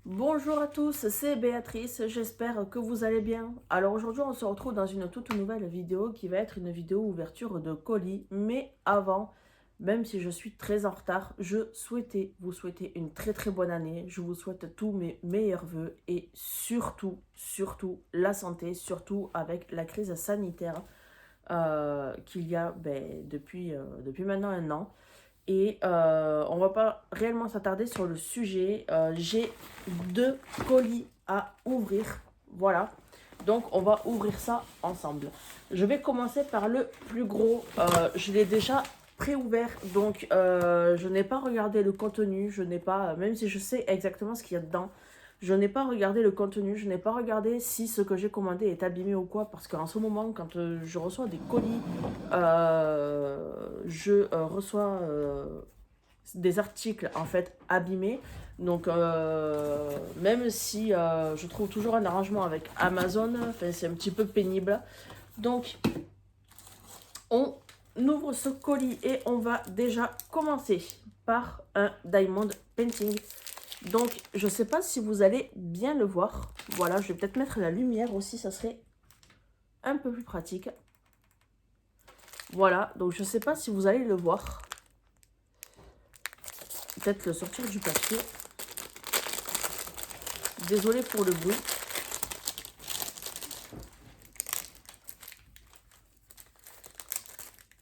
Bonjour à tous, c'est Béatrice, j'espère que vous allez bien. Alors aujourd'hui on se retrouve dans une toute nouvelle vidéo qui va être une vidéo ouverture de colis. Mais avant, même si je suis très en retard, je souhaitais vous souhaiter une très bonne année. Je vous souhaite tous mes meilleurs vœux et surtout la santé, surtout avec la crise sanitaire qu'il y a depuis maintenant un an. Et on va pas réellement s'attarder sur le sujet. J'ai deux colis à ouvrir. Voilà. Donc on va ouvrir ça ensemble. Je vais commencer par le plus gros. Je l'ai déjà pré-ouvert. Donc je n'ai pas regardé le contenu. Je n'ai pas, même si je sais exactement ce qu'il y a dedans. Je n'ai pas regardé le contenu, je n'ai pas regardé si ce que j'ai commandé est abîmé ou quoi, parce qu'en ce moment, quand je reçois des colis, je reçois des articles en fait abîmés. Donc même si je trouve toujours un arrangement avec Amazon, c'est un petit peu pénible. Donc on ouvre ce colis et on va déjà commencer par un diamond painting. Donc je sais pas si vous allez bien le voir. Voilà, je vais peut-être mettre la lumière aussi, ça serait un peu plus pratique. Voilà, donc je sais pas si vous allez le voir. Peut-être le sortir du papier. Désolée pour le bruit.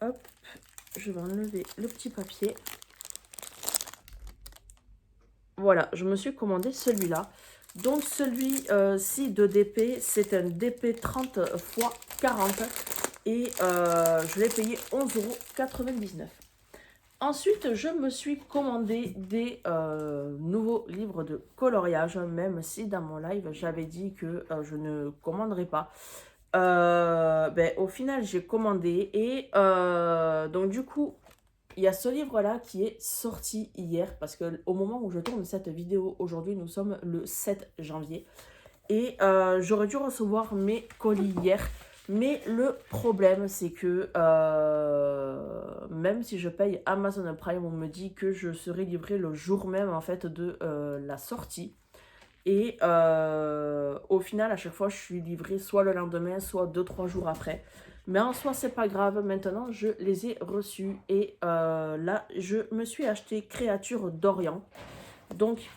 Hop, je vais enlever le petit papier. Voilà, je me suis commandé celui-là. Donc celui-ci de DP, c'est un DP 30 x 40 et je l'ai payé 11,99 €. Ensuite, je me suis commandé des nouveaux livres de coloriage, même si dans mon live, j'avais dit que je ne commanderais pas. Au final, j'ai commandé et donc du coup, il y a ce livre-là qui est sorti hier parce que au moment où je tourne cette vidéo, aujourd'hui, nous sommes le 7 janvier. Et j'aurais dû recevoir mes colis hier. Mais le problème, c'est que même si je paye Amazon Prime, on me dit que je serai livré le jour même en fait de la sortie. Et au final, à chaque fois, je suis livrée soit le lendemain, soit 2-3 jours après. Mais en soi, c'est pas grave. Maintenant, je les ai reçus. Et là, je me suis acheté Créature d'Orient. Donc,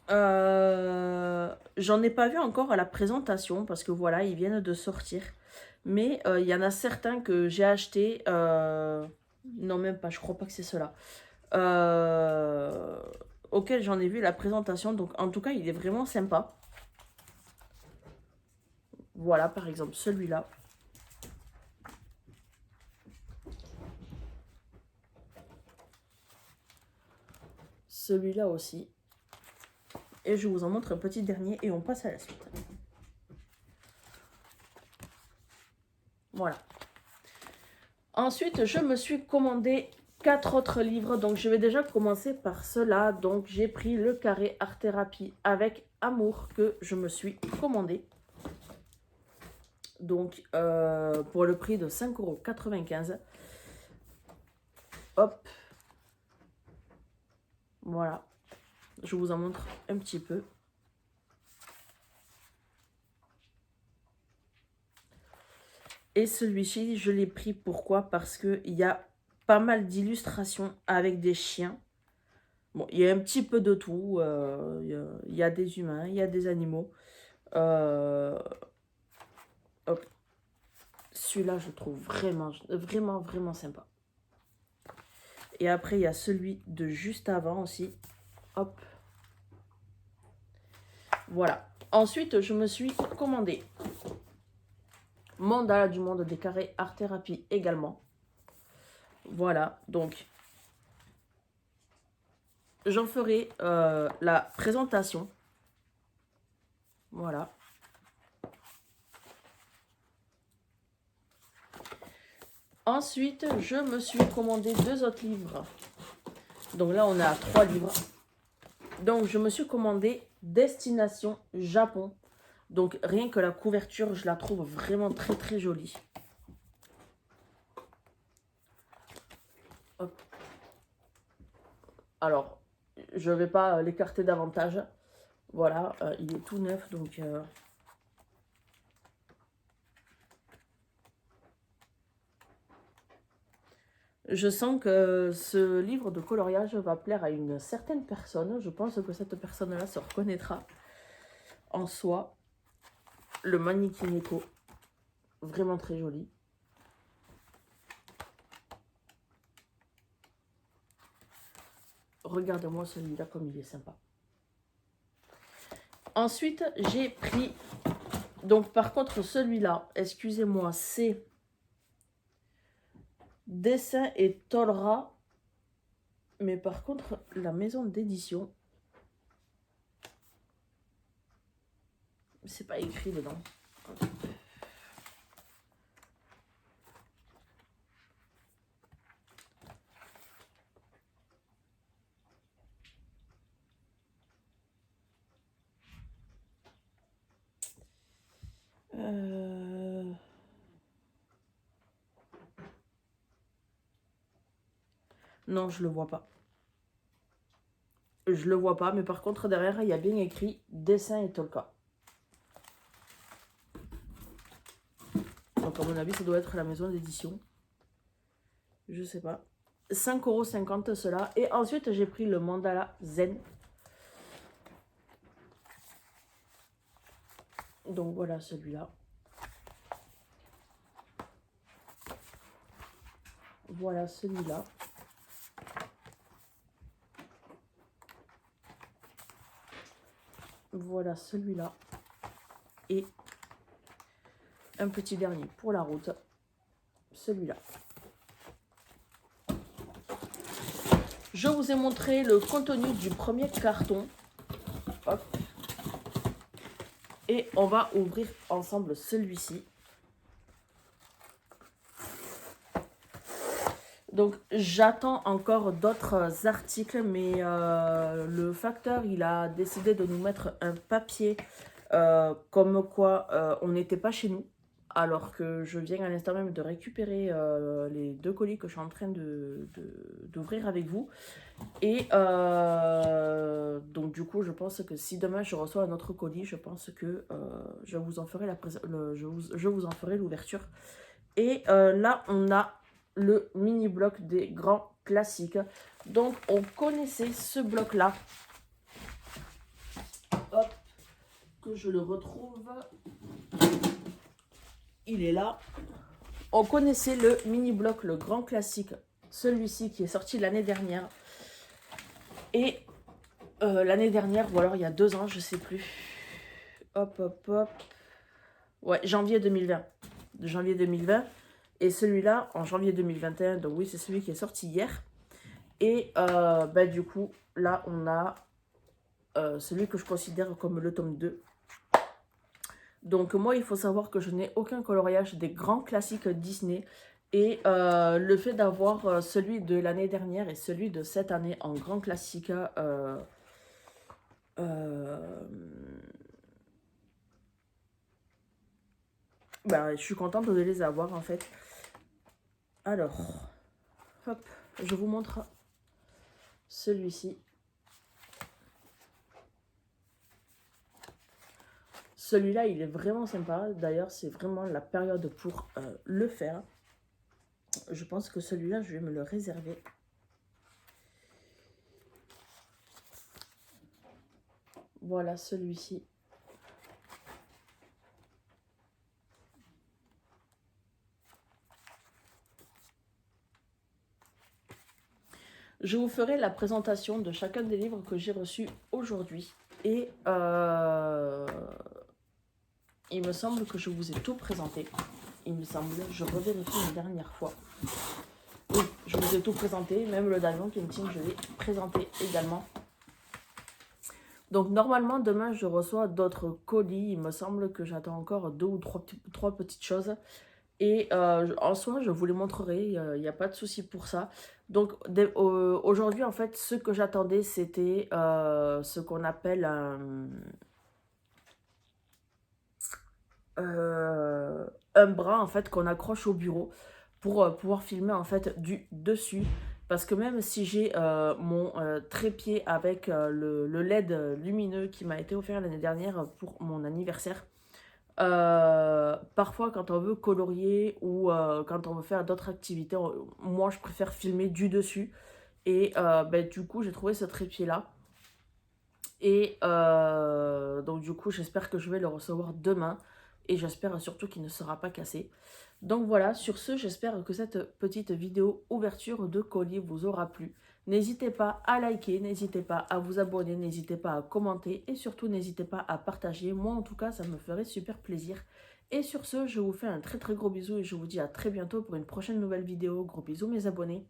j'en ai pas vu encore à la présentation parce que voilà, ils viennent de sortir. Mais il y en a certains que j'ai achetés. Non, même pas, je crois pas que c'est cela. Euh, Auquel j'en ai vu la présentation. Donc en tout cas, il est vraiment sympa. Voilà, par exemple, celui-là. Celui-là aussi. Et je vous en montre un petit dernier et on passe à la suite. Voilà. Ensuite, je me suis commandé 4 autres livres. Donc, je vais déjà commencer par cela. Donc, j'ai pris le carré art thérapie avec amour que je me suis commandé. Donc, pour le prix de 5,95 €. Hop. Voilà. Je vous en montre un petit peu. Et celui-ci, je l'ai pris pourquoi? Parce qu'il y a pas mal d'illustrations avec des chiens. Bon, il y a un petit peu de tout. Il y a des humains, il y a des animaux. Hop. Celui-là, je trouve vraiment sympa. Et après, il y a celui de juste avant aussi. Hop. Voilà. Ensuite, je me suis commandé Mandala du monde des carrés art thérapie également. Voilà. Donc, j'en ferai la présentation. Voilà. Ensuite, je me suis commandé 2 autres livres. Donc là, on a 3 livres. Donc, je me suis commandé Destination Japon. Donc, rien que la couverture, je la trouve vraiment très jolie. Hop. Alors, je vais pas l'écarter davantage. Voilà, il est tout neuf, donc... Je sens que ce livre de coloriage va plaire à une certaine personne. Je pense que cette personne-là se reconnaîtra en soi. Le Mannequin Echo, vraiment très joli. Regardez-moi celui-là comme il est sympa. Ensuite, j'ai pris... Donc, par contre, celui-là, excusez-moi, c'est Dessin et Tolra. Mais par contre, la maison d'édition, c'est pas écrit dedans. Non, je le vois pas. Je le vois pas, mais par contre, derrière, il y a bien écrit Dessin et Tolka. Donc, à mon avis, ça doit être la maison d'édition. Je sais pas. 5,50 € cela. Et ensuite, j'ai pris le Mandala Zen. Donc, voilà celui-là. Voilà celui-là. Voilà celui-là. Et un petit dernier pour la route. Celui-là. Je vous ai montré le contenu du premier carton. Hop. Et on va ouvrir ensemble celui-ci. Donc, j'attends encore d'autres articles, mais le facteur, il a décidé de nous mettre un papier comme quoi on n'était pas chez nous, alors que je viens à l'instant même de récupérer les 2 colis que je suis en train d'ouvrir avec vous. Et donc, du coup, je pense que si demain je reçois un autre colis, je pense que je vous en ferai je vous en ferai l'ouverture. Et là, on a le mini bloc des grands classiques. Donc, on connaissait ce bloc-là. Hop, que je le retrouve. Il est là. On connaissait le mini bloc, le grand classique. Celui-ci qui est sorti l'année dernière. Et l'année dernière, ou alors il y a 2 ans, je sais plus. Hop, hop, hop. Ouais, janvier 2020. De janvier 2020. Et celui-là, en janvier 2021, donc oui, c'est celui qui est sorti hier. Et bah, du coup, là, on a celui que je considère comme le tome 2. Donc moi, il faut savoir que je n'ai aucun coloriage des grands classiques Disney. Et le fait d'avoir celui de l'année dernière et celui de cette année en grand classique, bah, je suis contente de les avoir en fait. Alors, hop, je vous montre celui-ci. Celui-là, il est vraiment sympa. D'ailleurs, c'est vraiment la période pour le faire. Je pense que celui-là, je vais me le réserver. Voilà, celui-ci. Je vous ferai la présentation de chacun des livres que j'ai reçus aujourd'hui. Et il me semble que je vous ai tout présenté. Il me semble, je revérifie une dernière fois. Oui, je vous ai tout présenté, même le Diamond Painting, je l'ai présenté également. Donc normalement, demain, je reçois d'autres colis. Il me semble que j'attends encore 2 ou 3 petites choses. Et en soi, je vous les montrerai, il n'y a pas de souci pour ça. Donc aujourd'hui, en fait, ce que j'attendais, c'était ce qu'on appelle un bras, en fait, qu'on accroche au bureau pour pouvoir filmer, en fait, du dessus. Parce que même si j'ai mon trépied avec le LED lumineux qui m'a été offert l'année dernière pour mon anniversaire, parfois quand on veut colorier ou quand on veut faire d'autres activités, moi je préfère filmer du dessus. Et ben, du coup j'ai trouvé ce trépied là. Et donc du coup j'espère que je vais le recevoir demain. Et j'espère surtout qu'il ne sera pas cassé. Donc voilà, sur ce, j'espère que cette petite vidéo ouverture de colis vous aura plu. N'hésitez pas à liker, n'hésitez pas à vous abonner, n'hésitez pas à commenter et surtout n'hésitez pas à partager. Moi en tout cas, ça me ferait super plaisir. Et sur ce, je vous fais un très très gros bisou et je vous dis à très bientôt pour une prochaine nouvelle vidéo. Gros bisous mes abonnés.